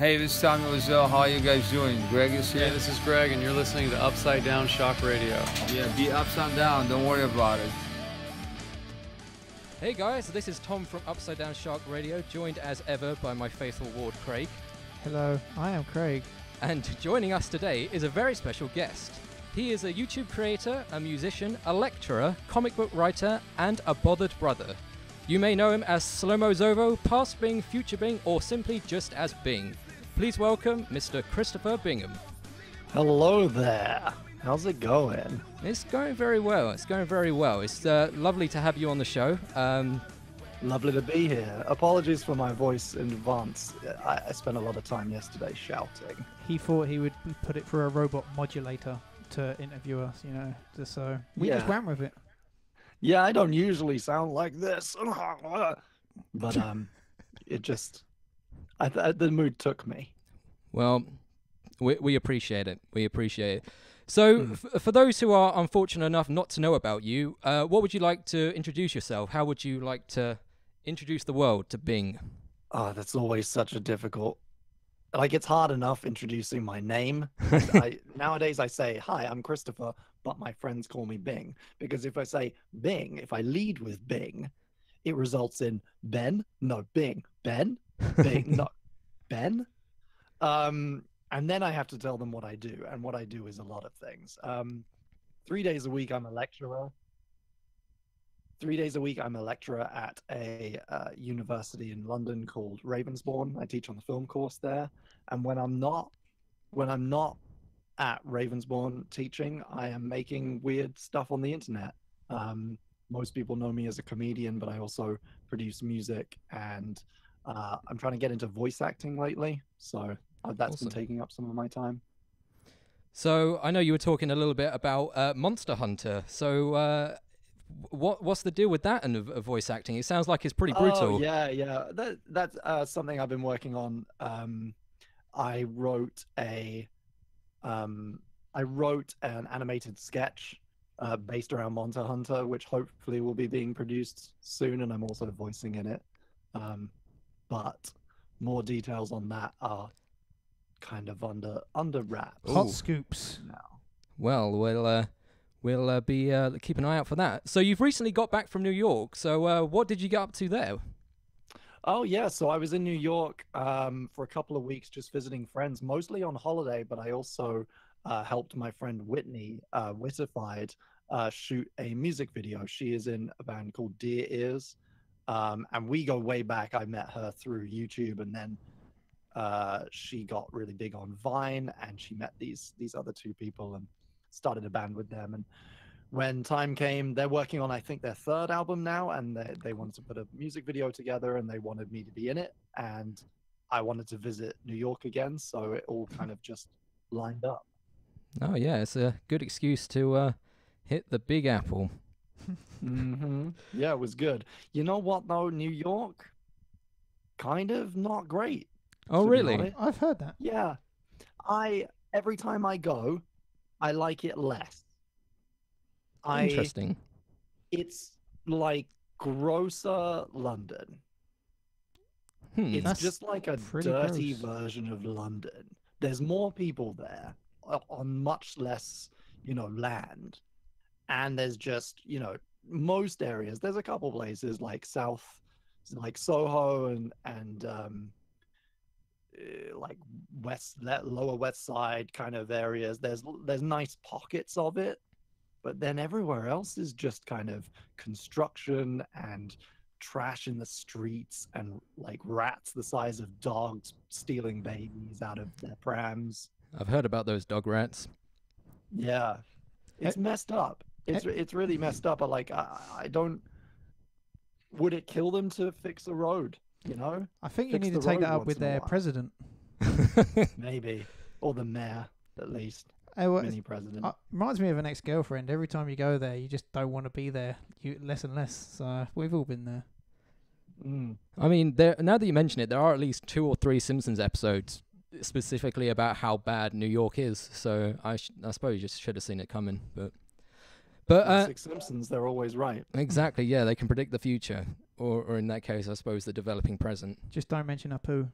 Hey, this is Tommy Wiseau. How are you guys doing? Greg is here. Hey, this is Greg, and you're listening to Upside Down Shock Radio. Yeah, be upside down. Don't worry about it. Hey guys, this is Tom from Upside Down Shark Radio, joined as ever by my faithful ward Craig. Hello, I am Craig. And joining us today is a very special guest. He is a YouTube creator, a musician, a lecturer, comic book writer, and a bothered brother. You may know him as Slow-Mo Zovo, past Bing, future Bing, or simply just as Bing. Please welcome Mr. Christopher Bingham. Hello there. How's it going? It's going very well. It's lovely to have you on the show. Lovely to be here. Apologies for my voice in advance. I spent a lot of time yesterday shouting. He thought he would put it through a robot modulator to interview us, just so we just went with it. Yeah, I don't usually sound like this, but it just the mood took me. Well, we appreciate it. We appreciate it. So, for those who are unfortunate enough not to know about you, what would you like to introduce yourself? How would you like to introduce the world to Bing? Oh, that's always such a difficult. It's hard enough introducing my name. Nowadays I say, hi, I'm Christopher, but my friends call me Bing. Because if I say Bing, if I lead with Bing, it results in Ben, no, Bing, Ben, Bing, no, Ben. And then I have to tell them what I do. And what I do is a lot of things. 3 days a week, I'm a lecturer. 3 days a week, I'm a lecturer at a university in London called Ravensbourne. I teach on the film course there. And when I'm not at Ravensbourne teaching, I am making weird stuff on the internet. Most people know me as a comedian, but I also produce music, and I'm trying to get into voice acting lately. So that's awesome. been taking up some of my time. So I know you were talking a little bit about Monster Hunter. So what's the deal with that and voice acting? It sounds like it's pretty brutal. Oh, yeah. That's something I've been working on. I wrote an animated sketch based around Monster Hunter, which hopefully will be being produced soon, and I'm also voicing in it. But more details on that are kind of under wraps. Hot scoops. Now. Well, we'll be keep an eye out for that. So you've recently got back from New York. So what did you get up to there? Oh yeah, so I was in New York for a couple of weeks, just visiting friends, mostly on holiday. But I also helped my friend Whitney Wittified shoot a music video. She is in a band called Dear Ears, and we go way back. I met her through YouTube, and then she got really big on Vine, and she met these other two people and started a band with them. And when time came, they're working on, I think, their third album now, and they wanted to put a music video together, and they wanted me to be in it, and I wanted to visit New York again, so it all kind of just lined up. Oh yeah, it's a good excuse to hit the Big Apple. Yeah, it was good. You know what though, New York, kind of not great. Oh really? I've heard that. Yeah, every time I go, I like it less. Interesting. It's like grosser London. It's That's just like a pretty dirty gross. version of London. There's more people there on much less, land. And there's just, most areas. There's a couple places like like Soho and like lower west side kind of areas. There's nice pockets of it, but then everywhere else is just kind of construction and trash in the streets and like rats the size of dogs stealing babies out of their prams. I've heard about those dog rats. Yeah, it's messed up. It's really messed up. But like, I don't. Would it kill them to fix a road? I think you Fix need to the take road that up once with in a their while. president. Maybe, or the mayor at least. Mini president. Reminds me of an ex-girlfriend. Every time you go there, you just don't want to be there. Less and less. So we've all been there. I mean, now that you mention it, there are at least 2 or 3 Simpsons episodes specifically about how bad New York is. So I suppose you just should have seen it coming. But Six Simpsons, they're always right. Exactly, yeah, they can predict the future, or in that case, I suppose the developing present. Just don't mention Apu.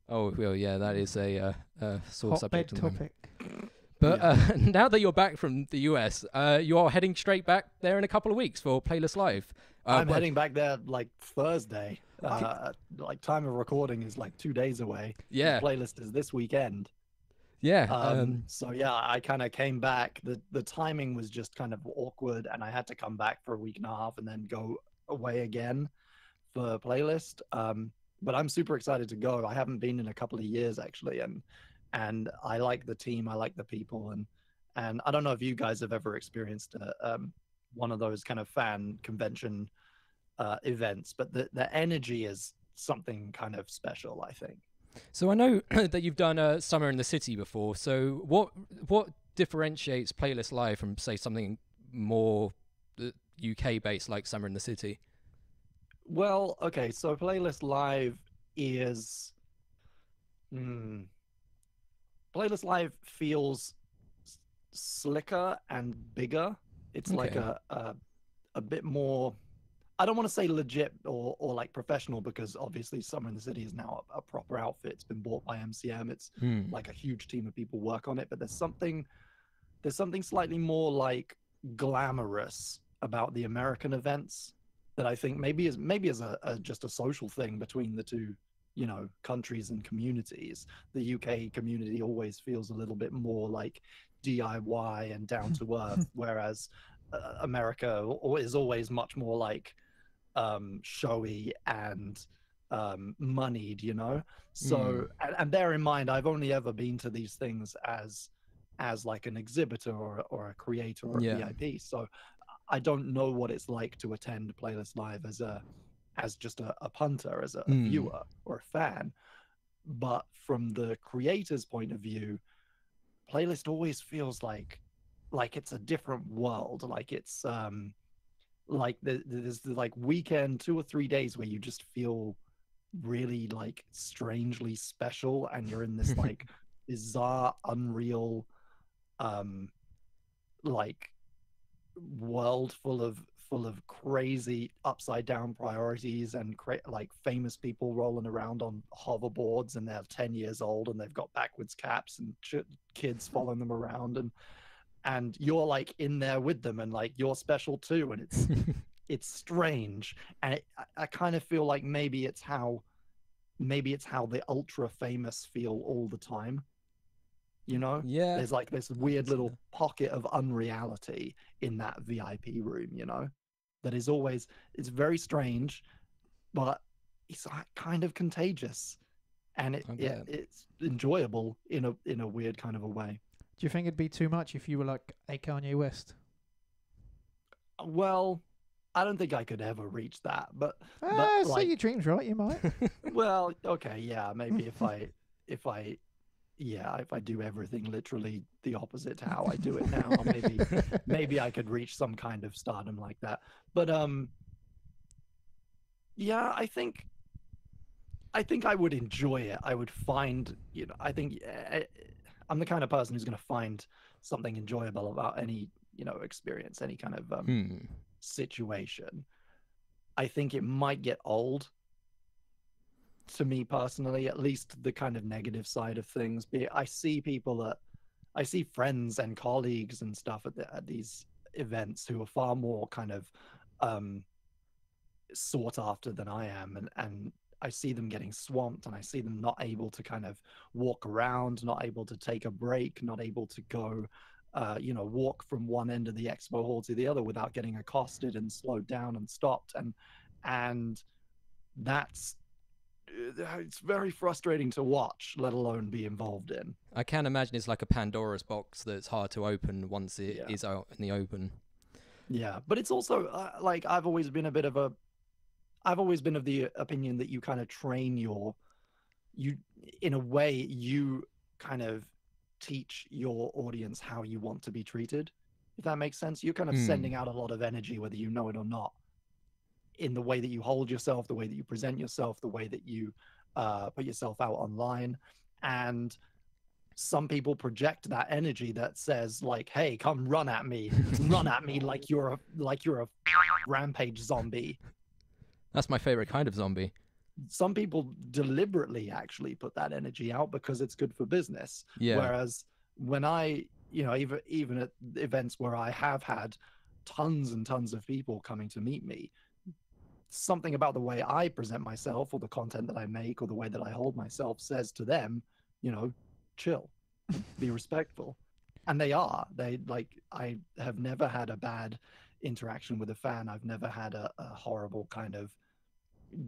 Oh, well, yeah, that is a sore Hotbed subject at the moment. topic. But now that you're back from the US, you're heading straight back there in a couple of weeks for Playlist Live. I'm heading back there like Thursday. Like time of recording is like 2 days away. Yeah. The playlist is this weekend. Yeah. So yeah, I kind of came back. The timing was just kind of awkward, and I had to come back for a week and a half and then go away again for playlist. But I'm super excited to go. I haven't been in a couple of years actually, and I like the team. I like the people, and I don't know if you guys have ever experienced one of those kind of fan convention events, but the energy is something kind of special, I think. So I know that you've done Summer in the City before. So what differentiates Playlist Live from, say, something more UK based like Summer in the City? Well, okay, so Playlist Live is Playlist Live feels slicker and bigger. It's like a bit more, I don't want to say legit or like professional, because obviously Summer in the City is now a proper outfit. It's been bought by MCM. It's like a huge team of people work on it, but there's something slightly more like glamorous about the American events that I think maybe is just a social thing between the two, you know, countries and communities. The UK community always feels a little bit more like DIY and down to earth, whereas America is always much more like showy and moneyed, you know. So and bear in mind, I've only ever been to these things as like an exhibitor or a creator or a VIP, so I don't know what it's like to attend Playlist Live as just a punter, as a viewer or a fan. But from the creator's point of view, Playlist always feels like it's a different world. Like it's like there's the like weekend 2 or 3 days where you just feel really like strangely special, and you're in this like bizarre, unreal like world full of crazy upside down priorities and like famous people rolling around on hoverboards, and they're 10 years old and they've got backwards caps and kids following them around, and you're like in there with them, and like you're special too, and it's strange. And I kind of feel like maybe it's how the ultra famous feel all the time, you know. There's like this weird little pocket of unreality in that VIP room, you know, that is always, it's very strange, but it's kind of contagious, and it's enjoyable in a weird kind of a way. Do you think it'd be too much if you were like a Kanye West? Well, I don't think I could ever reach that, but say like, your dreams, right? You might. well, okay, yeah, maybe if I do everything literally the opposite to how I do it now, maybe I could reach some kind of stardom like that. But yeah, I think I would enjoy it. I would find, you know, I think I'm the kind of person who's going to find something enjoyable about any, you know, experience, any kind of situation. I think it might get old, to me personally, at least the kind of negative side of things. I see friends and colleagues and stuff at these events who are far more kind of sought after than I am, and I see them getting swamped, and I see them not able to kind of walk around, not able to take a break, not able to go you know, walk from one end of the expo hall to the other without getting accosted and slowed down and stopped, and that's, it's very frustrating to watch, let alone be involved in. I can imagine it's like a Pandora's box that's hard to open once it is out in the open. Yeah, but it's also like I've always been of the opinion that you kind of train you in a way, you kind of teach your audience how you want to be treated, if that makes sense. You're kind of sending out a lot of energy, whether you know it or not, in the way that you hold yourself, the way that you present yourself, the way that you put yourself out online. And some people project that energy that says like, hey, come run at me like you're a rampage zombie. That's my favorite kind of zombie. some people deliberately actually put that energy out because it's good for business. Yeah. Whereas when I, even at events where I have had tons and tons of people coming to meet me, something about the way I present myself or the content that I make or the way that I hold myself says to them, chill, be respectful. And they I have never had a bad interaction with a fan. I've never had a horrible kind of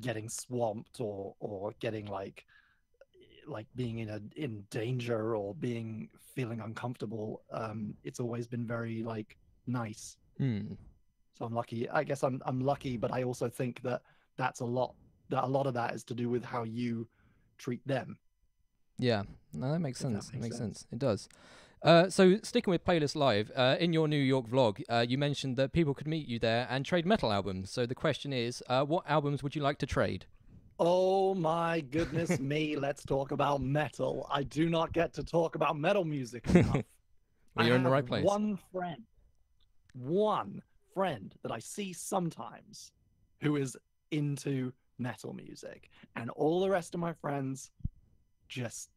getting swamped or getting like being in danger or feeling uncomfortable. It's always been very nice. So I'm lucky. I guess I'm lucky, but I also think that a lot of that is to do with how you treat them. Yeah, no, that makes sense. It makes sense. It does. So sticking with Playlist Live, in your New York vlog, you mentioned that people could meet you there and trade metal albums. So the question is, what albums would you like to trade? Oh my goodness me, let's talk about metal. I do not get to talk about metal music enough. Well, you're in the right place. One friend that I see sometimes who is into metal music, and all the rest of my friends just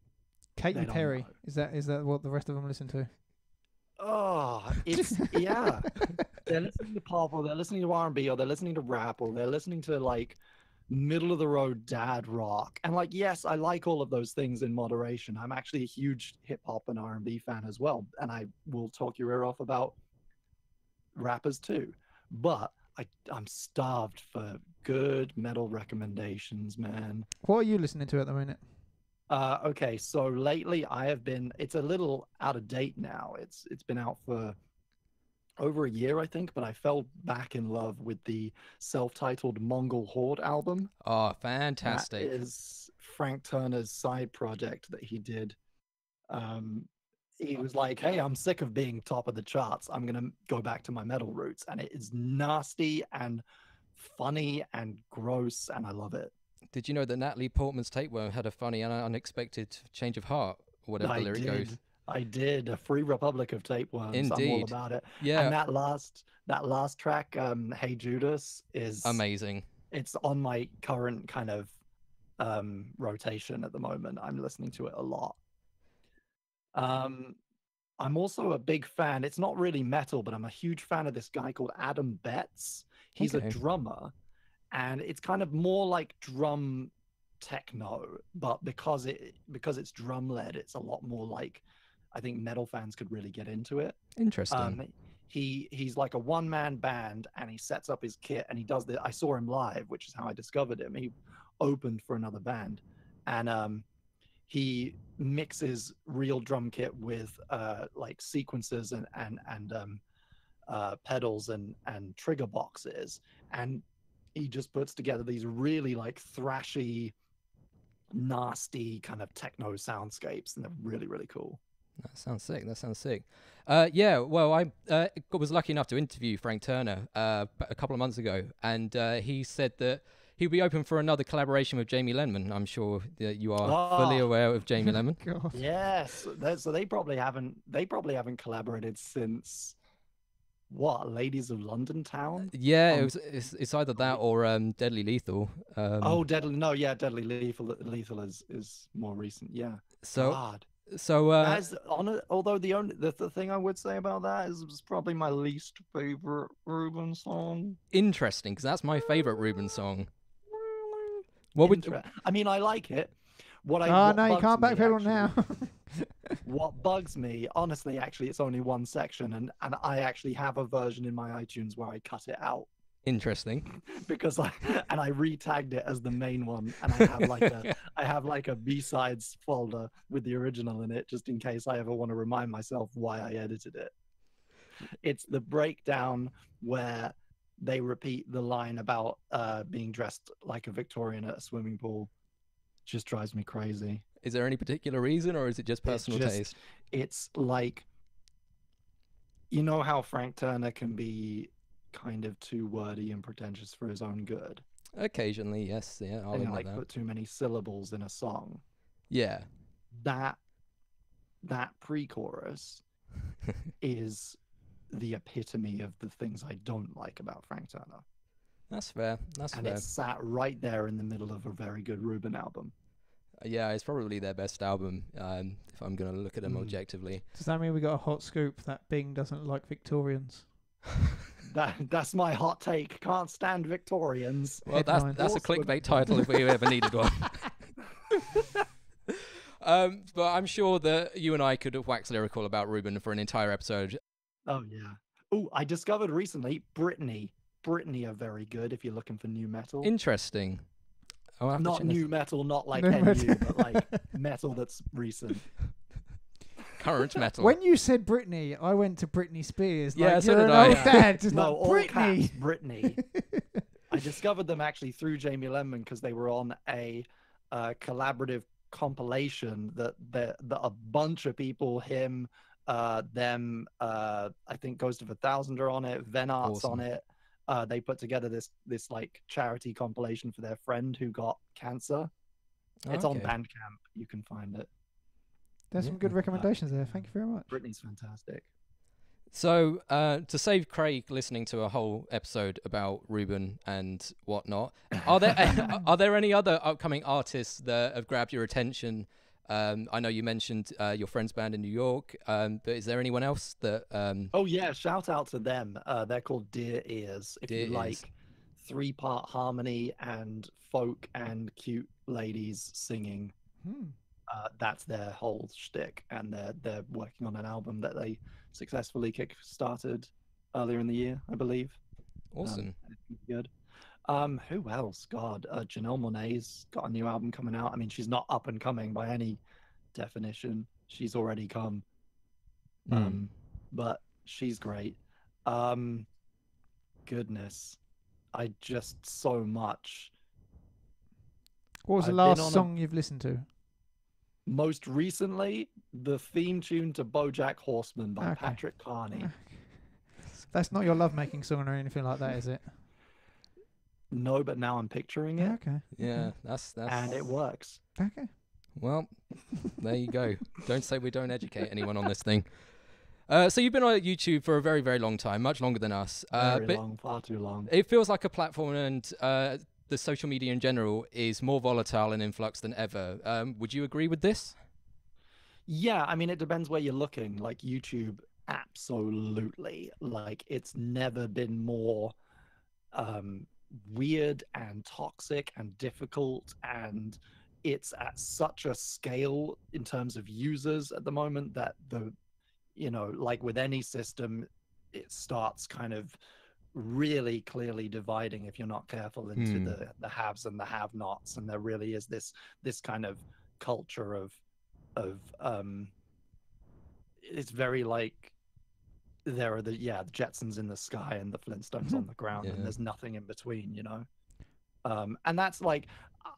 Katy Perry. Is that what the rest of them listen to? Oh, it's yeah. They're listening to pop, or they're listening to R&B, or they're listening to rap, or they're listening to middle of the road dad rock. And yes, I like all of those things in moderation. I'm actually a huge hip hop and R&B fan as well, and I will talk your ear off about rappers too. But I'm starved for good metal recommendations, man. What are you listening to at the minute? Okay, so lately it's a little out of date now. It's been out for over a year, I think, but I fell back in love with the self-titled Mongol Horde album. Oh, fantastic. That is Frank Turner's side project that he did. He was like, hey, I'm sick of being top of the charts. I'm going to go back to my metal roots. And it is nasty and funny and gross, and I love it. Did you know that Natalie Portman's Tapeworm had a funny and unexpected change of heart, or whatever the lyric goes? I did. A Free Republic of Tapeworms. Indeed. I'm all about it. Yeah. And that last track, Hey Judas, is amazing. It's on my current kind of rotation at the moment. I'm listening to it a lot. I'm also a big fan. It's not really metal, but I'm a huge fan of this guy called Adam Betts. He's a drummer, and it's kind of more like drum techno, but because it's drum led, it's a lot more I think metal fans could really get into it. Interesting. He's like a one-man band, and he sets up his kit, and he does the. I saw him live, which is how I discovered him. He opened for another band, and he mixes real drum kit with sequencers and pedals and trigger boxes, and he just puts together these really thrashy, nasty kind of techno soundscapes, and they're really, really cool. That sounds sick. Yeah, well, I was lucky enough to interview Frank Turner a couple of months ago, and he said that he'll be open for another collaboration with Jamie Lenman. I'm sure that you are fully aware of Jamie Lenman. Yes, so they probably haven't collaborated since what, Ladies of London Town? Yeah, it's either that or Deadly Lethal. Deadly Lethal is more recent. Yeah. So. God. So although the thing I would say about that is it's probably my least favorite Ruben song. Interesting, because that's my favorite Ruben song. I mean, I like it. You can't backpedal now. What bugs me, honestly, actually, it's only one section, and I actually have a version in my iTunes where I cut it out. Interesting. Because I re-tagged it as the main one, and I have a B-sides folder with the original in it, just in case I ever want to remind myself why I edited it. It's the breakdown where they repeat the line about being dressed like a Victorian at a swimming pool. Just drives me crazy. Is there any particular reason, or is it just personal taste? It's like, you know how Frank Turner can be kind of too wordy and pretentious for his own good. Occasionally, yes, yeah, I'll admit that. Put too many syllables in a song. Yeah. That pre-chorus is the epitome of the things I don't like about Frank Turner. That's fair. That's And fair. it sat right there in the middle of a very good Ruben album. Yeah, it's probably their best album, if I'm going to look at them Mm. objectively. Does that mean we got a hot scoop that Bing doesn't like Victorians? That's my hot take. Can't stand Victorians. Well, that's Headline. a Also- clickbait title if we ever needed one. But I'm sure that you and I could have waxed lyrical about Ruben for an entire episode. Oh yeah. Oh, I discovered recently Britney. Britney are very good if you're looking for new metal. Interesting. I'll have to Not check this- new metal, not like No NU, metal. but like metal that's recent. current metal. When you said Britney, I went to Britney Spears. Yeah, like, so you're did an I. old Yeah. dad. Just No, like, all Britney. caps, Britney. I discovered them actually through Jamie Lemon because they were on a collaborative compilation that a bunch of people, him, them, I think Ghost of a Thousand are on it, Ven Art's Awesome. on it. They put together this like charity compilation for their friend who got cancer. It's on Okay. Bandcamp. You can find it. There's some good Yeah. recommendations there. Thank you very much. Britney's fantastic. So, to save Craig listening to a whole episode about Ruben and whatnot, are there any other upcoming artists that have grabbed your attention? I know you mentioned your friend's band in New York, but is there anyone else that? Oh yeah, shout out to them. They're called Dear Ears. If Dear you like Ears. 3-part harmony and folk and cute ladies singing, that's their whole shtick. And they're working on an album that they successfully kick-started earlier in the year, I believe. Awesome. It's good. Who else? God, Janelle Monáe's got a new album coming out. I mean, she's not up and coming by any definition. She's already come. But she's great. Goodness, I just so much. What was the I've been on last a- song you've listened to? Most recently, the theme tune to BoJack Horseman by Okay. Patrick Carney. That's not your lovemaking song or anything like that, is it? No, but now I'm picturing it, Okay. Yeah, that's and it works. Okay. Well, there you go. Don't say we don't educate anyone on this thing. So you've been on YouTube for a very, very long time, much longer than us. Very But long, far too long. it feels like a platform and the social media in general is more volatile and in flux than ever. Would you agree with this? Yeah, I mean, it depends where you're looking. Like YouTube, absolutely. Like it's never been more weird and toxic and difficult, and it's at such a scale in terms of users at the moment that like with any system, it starts kind of really clearly dividing if you're not careful into the haves and the have-nots, and there really is this kind of culture of it's very like there are the Jetsons in the sky and the Flintstones on the ground, Yeah. and there's nothing in between, and that's like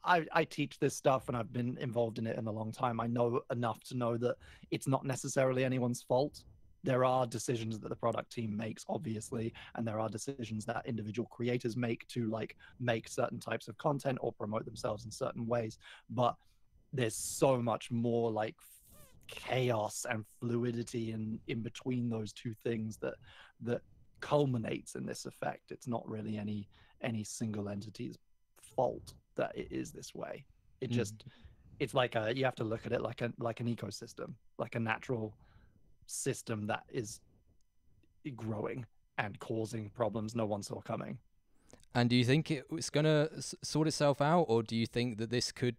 I teach this stuff and I've been involved in it in a long time. I know enough to know that it's not necessarily anyone's fault. There are decisions that the product team makes, obviously, and there are decisions that individual creators make to like make certain types of content or promote themselves in certain ways. But there's so much more like chaos and fluidity in between those two things that culminates in this effect. It's not really any single entity's fault that it is this way. It just it's like you have to look at it like an ecosystem, like a natural system that is growing and causing problems no one saw coming. And do you think it's going to sort itself out, or do you think that this could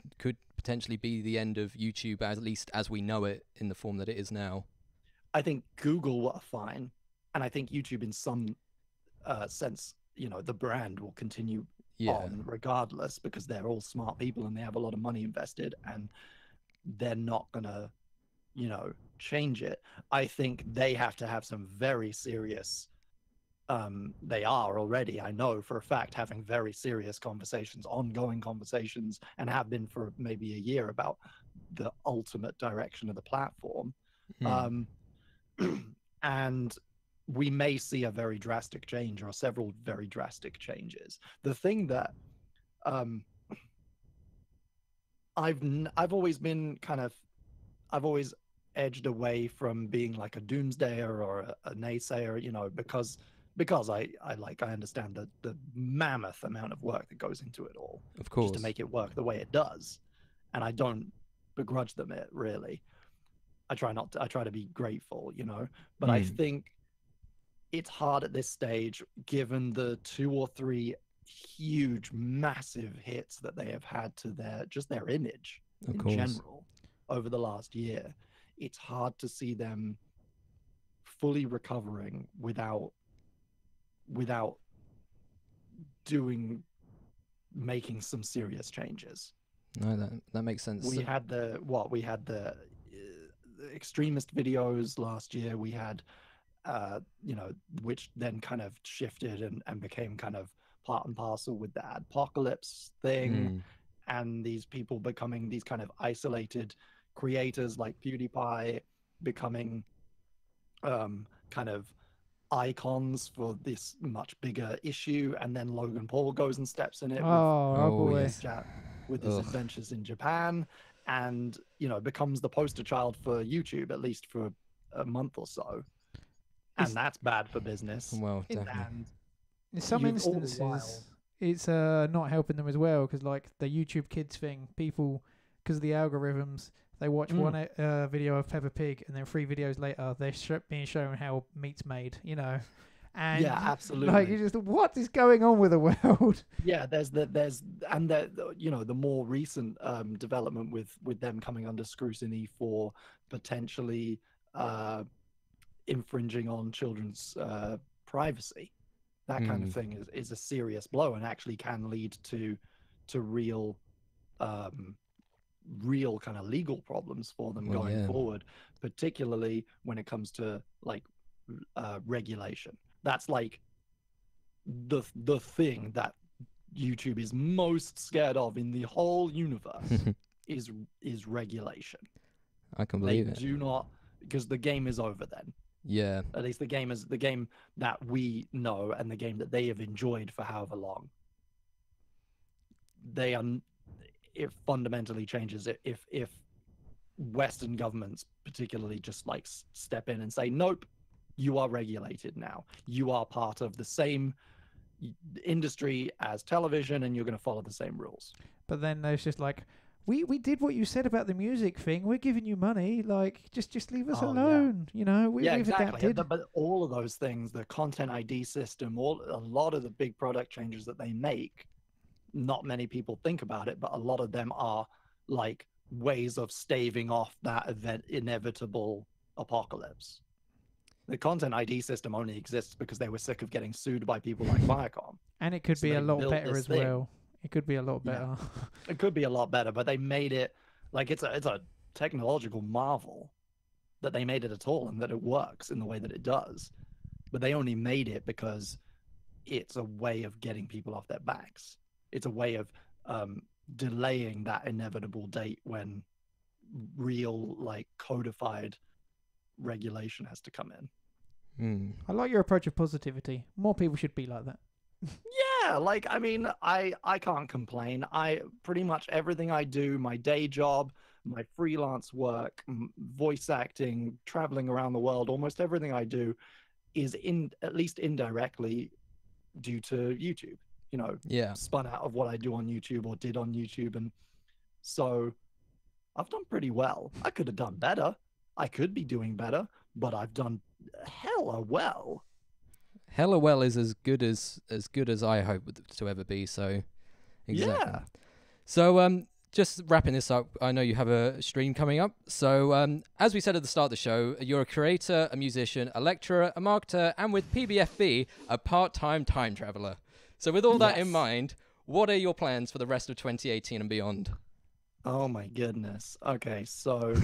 potentially be the end of YouTube, at least as we know it in the form that it is now? I think Google are fine, and I think YouTube in some sense, the brand will continue on regardless, because they're all smart people and they have a lot of money invested, and they're not gonna change it. I think they have to have some very serious they are already, I know for a fact, having very serious conversations, ongoing conversations, and have been for maybe a year about the ultimate direction of the platform. And we may see a very drastic change or several very drastic changes. The thing that I've always been I've always edged away from being like a doomsdayer or a naysayer, because because I understand the mammoth amount of work that goes into it all, Of course. just to make it work the way it does, and I don't begrudge them it really. I try to be grateful, but I think it's hard at this stage, given the 2 or 3 huge, massive hits that they have had to their image in general over the last year. It's hard to see them fully recovering without making some serious changes. No, that makes sense. We had the extremist videos last year. We had which then kind of shifted and became kind of part and parcel with the apocalypse thing, and these people becoming these kind of isolated creators like PewDiePie, becoming kind of icons for this much bigger issue, and then Logan Paul goes and steps in it with his adventures in Japan, and becomes the poster child for YouTube, at least for a month or so, and that's bad for business. Well, definitely. And in some instances, it's not helping them as well, because like the YouTube Kids thing, people, because of the algorithms, they watch one video of Peppa Pig, and then 3 videos later, they're being shown how meat's made, And yeah, absolutely. Like, you just, what is going on with the world? Yeah, there's the more recent development with them coming under scrutiny for potentially infringing on children's privacy. That kind of thing is a serious blow, and actually can lead to real kind of legal problems for them going forward, particularly when it comes to like regulation. That's like the thing that YouTube is most scared of in the whole universe is regulation. I can believe it. They do not, because the game is over then. Yeah. At least the game that we know, and the game that they have enjoyed for however long. It fundamentally changes it if Western governments particularly just like step in and say, nope, you are regulated now. You are part of the same industry as television, and you're going to follow the same rules. But then there's just like, we did what you said about the music thing. We're giving you money. Like, just leave us alone. Yeah. We've Exactly. adapted. But all of those things, the content ID system, a lot of the big product changes that they make, not many people think about it, but a lot of them are like ways of staving off that inevitable apocalypse. The content ID system only exists because they were sick of getting sued by people like Viacom. And it could be a lot better as well. It could be a lot better. Yeah. It could be a lot better, but they made it like it's a technological marvel that they made it at all, and that it works in the way that it does. But they only made it because it's a way of getting people off their backs. It's a way of delaying that inevitable date when real, like, codified regulation has to come in. I like your approach of positivity. More people should be like that. Yeah, like, I mean, I can't complain. Pretty much everything I do, my day job, my freelance work, voice acting, traveling around the world, almost everything I do is at least indirectly due to YouTube. Spun out of what I do on YouTube or did on YouTube. And so I've done pretty well. I could have done better. I could be doing better, but I've done hella well. Hella well is as good as I hope to ever be. So, exactly. Yeah. So, just wrapping this up, I know you have a stream coming up. So, as we said at the start of the show, you're a creator, a musician, a lecturer, a marketer, and with PBFB, a part-time time traveler. So, with all that in mind, what are your plans for the rest of 2018 and beyond? Oh my goodness. Okay, so,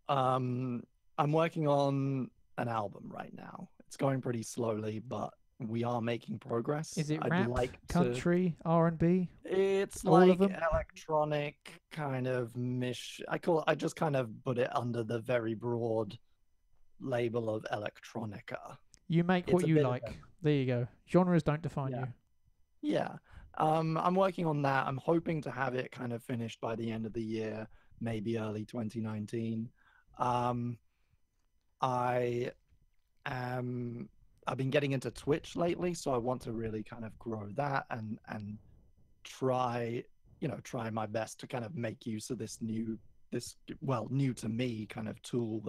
I'm working on an album right now. It's going pretty slowly, but we are making progress. Is it I'd rap, like country, R&B? It's all like of them? electronic kind of I just kind of put it under the very broad label of electronica. You make what you like. There you go. Genres don't define you. Yeah. I'm working on that. I'm hoping to have it kind of finished by the end of the year, maybe early 2019. I I've been getting into Twitch lately, so I want to really kind of grow that and try, try my best to kind of make use of this new to me kind of tool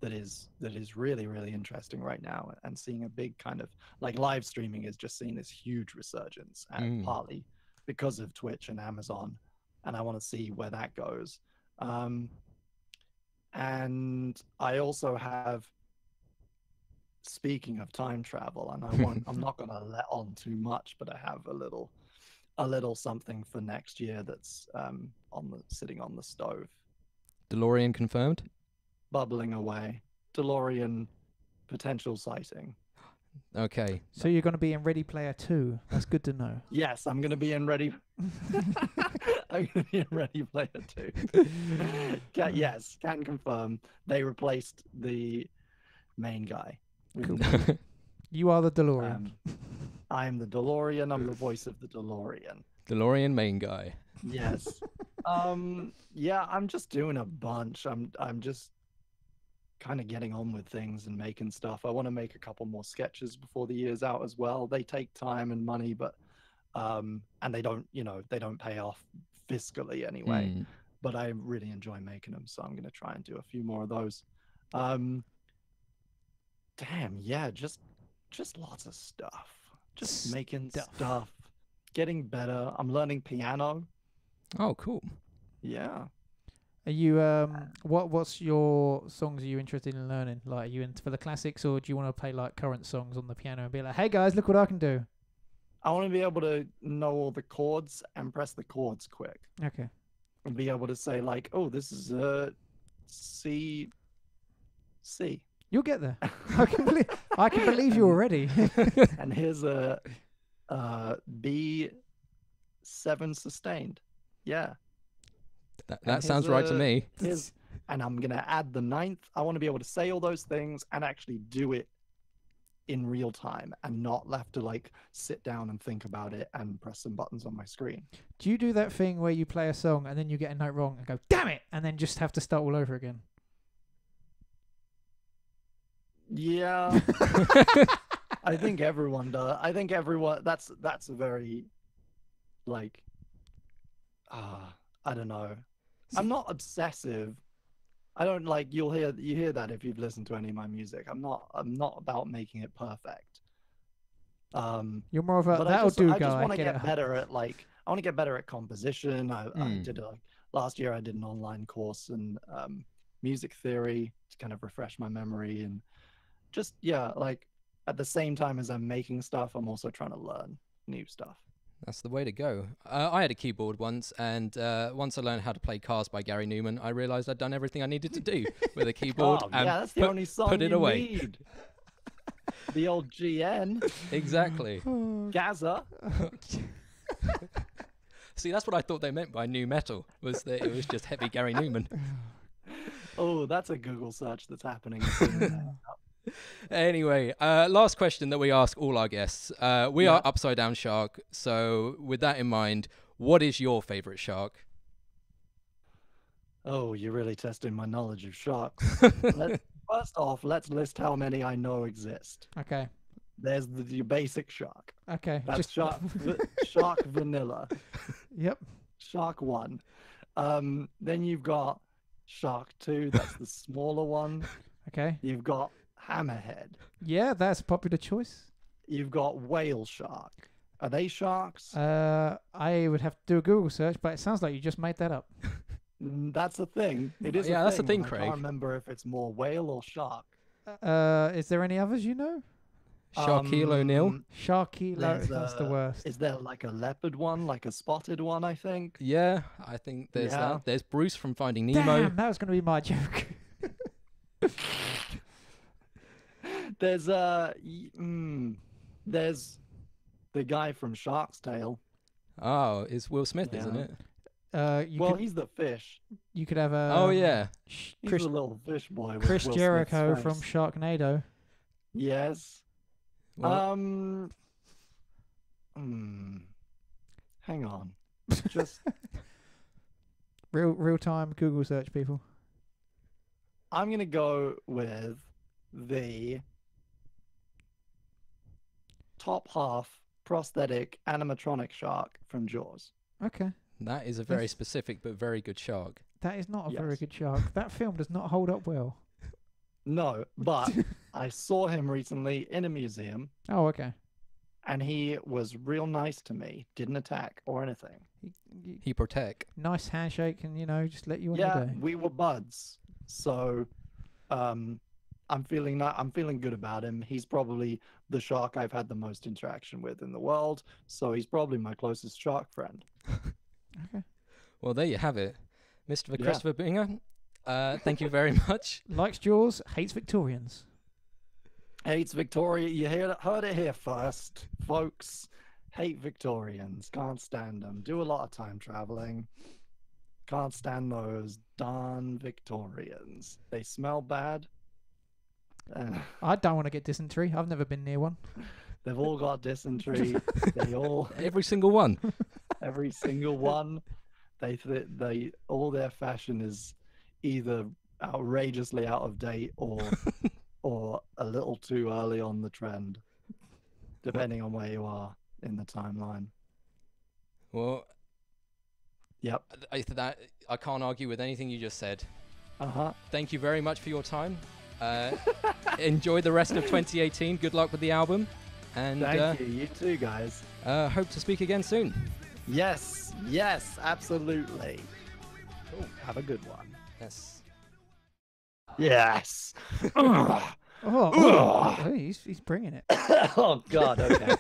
that is really really interesting right now, and seeing a big kind of like live streaming is just seeing this huge resurgence, and partly because of Twitch and Amazon, and I want to see where that goes. And I also have, speaking of time travel, and I'm not going to let on too much, but I have a little something for next year that's sitting on the stove, DeLorean confirmed? bubbling away. DeLorean potential sighting. Okay. So you're going to be in Ready Player 2. That's good to know. Yes, I'm going to be in Ready. I'm going to be in Ready Player 2. Yes, can confirm. They replaced the main guy. Cool. You are the DeLorean. I'm the DeLorean. I'm the voice of the DeLorean. DeLorean main guy. Yes. Yeah, I'm just doing a bunch. I'm just kind of getting on with things and making stuff. I want to make a couple more sketches before the year's out as well. They take time and money, but and they don't pay off fiscally anyway. But I really enjoy making them, so I'm going to try and do a few more of those. Damn, yeah, just lots of stuff. Just making stuff. Getting better. I'm learning piano. Oh, cool. Yeah. Are you what's your songs are you interested in learning? Like, are you into for the classics, or do you want to play like current songs on the piano and be like, "Hey guys, look what I can do"? I want to be able to know all the chords and press the chords quick. Okay. And be able to say like, "Oh, this is a C." You'll get there. I can believe you already. And here's a B7 sustained. Yeah. That sounds right to me. And I'm going to add the ninth. I want to be able to say all those things and actually do it in real time and not have to like sit down and think about it and press some buttons on my screen. Do you do that thing where you play a song and then you get a note wrong and go, "Damn it," and then just have to start all over again? Yeah. I think everyone does. I think everyone, that's a very like I don't know. I'm not obsessive. I don't like you hear that if you've listened to any of my music. I'm not about making it perfect. You're more of a but that'll do I just guy. want to get better at I want to get better at composition. I did last year I did an online course in music theory to kind of refresh my memory, and just like at the same time as I'm making stuff, I'm also trying to learn new stuff. That's the way to go. I had a keyboard once, and once I learned how to play Cars by Gary Newman, I realized I'd done everything I needed to do with a keyboard. Oh, yeah, that's the only song put it you away. need. The old GN. Exactly. Gaza. See, that's what I thought they meant by new metal, was that it was just heavy Gary Newman. Oh, that's a Google search that's happening. Anyway, last question that we ask all our guests. We are Upside Down Shark, so with that in mind, what is your favorite shark? Oh, you're really testing my knowledge of sharks. First off, let's list how many I know exist. Okay. There's your basic shark. Okay. That's shark vanilla. Yep. Shark 1. Then you've got shark 2. That's the smaller one. Okay. You've got hammerhead. Yeah, that's a popular choice. You've got whale shark. Are they sharks? I would have to do a Google search, but it sounds like you just made that up. That's the thing. It is. Yeah, that's the thing, I Craig. can't remember if it's more whale or shark. Is there any others you know? Shaquille O'Neal? Shaquille, that's the worst. Is there like a leopard one, like a spotted one, I think? Yeah, I think there's that. There's Bruce from Finding Nemo. Damn, that was going to be my joke. There's there's the guy from Shark's Tale. Oh, it's Will Smith, isn't it? He's the fish. You could have a. Oh yeah, He's a little fish boy. With Chris Will Jericho Smith's from face. Sharknado. Yes. Well, hang on. Just real time Google search, people. I'm gonna go with the top half prosthetic animatronic shark from Jaws. Okay. That is a very That's- specific but very good shark. That is not a very Yes. good shark. That film does not hold up well. No, but I saw him recently in a museum, Oh, okay. and he was real nice to me. Didn't attack or anything. He protect. Nice handshake, and just let you on Yeah, your day. we were buds. So, I'm feeling good about him. He's probably the shark I've had the most interaction with in the world. So he's probably my closest shark friend. Okay. Well, there you have it. Mr. Yeah. Christopher Bingham, thank you very much. Likes Jaws, hates Victorians. Hates Victoria. You heard it here first, folks. Hate Victorians. Can't stand them. Do a lot of time traveling. Can't stand those darn Victorians. They smell bad. I don't want to get dysentery. I've never been near one. They've all got dysentery. Every single one. Every single one. They all their fashion is either outrageously out of date or a little too early on the trend, depending on where you are in the timeline. Well, Yep. I can't argue with anything you just said. Uh-huh. Thank you very much for your time. Enjoy the rest of 2018. Good luck with the album. And Thank you. You too, guys. hope to speak again soon. Yes, absolutely. Cool. Have a good one. Yes. Yes. Oh, he's bringing it. Oh, God, okay.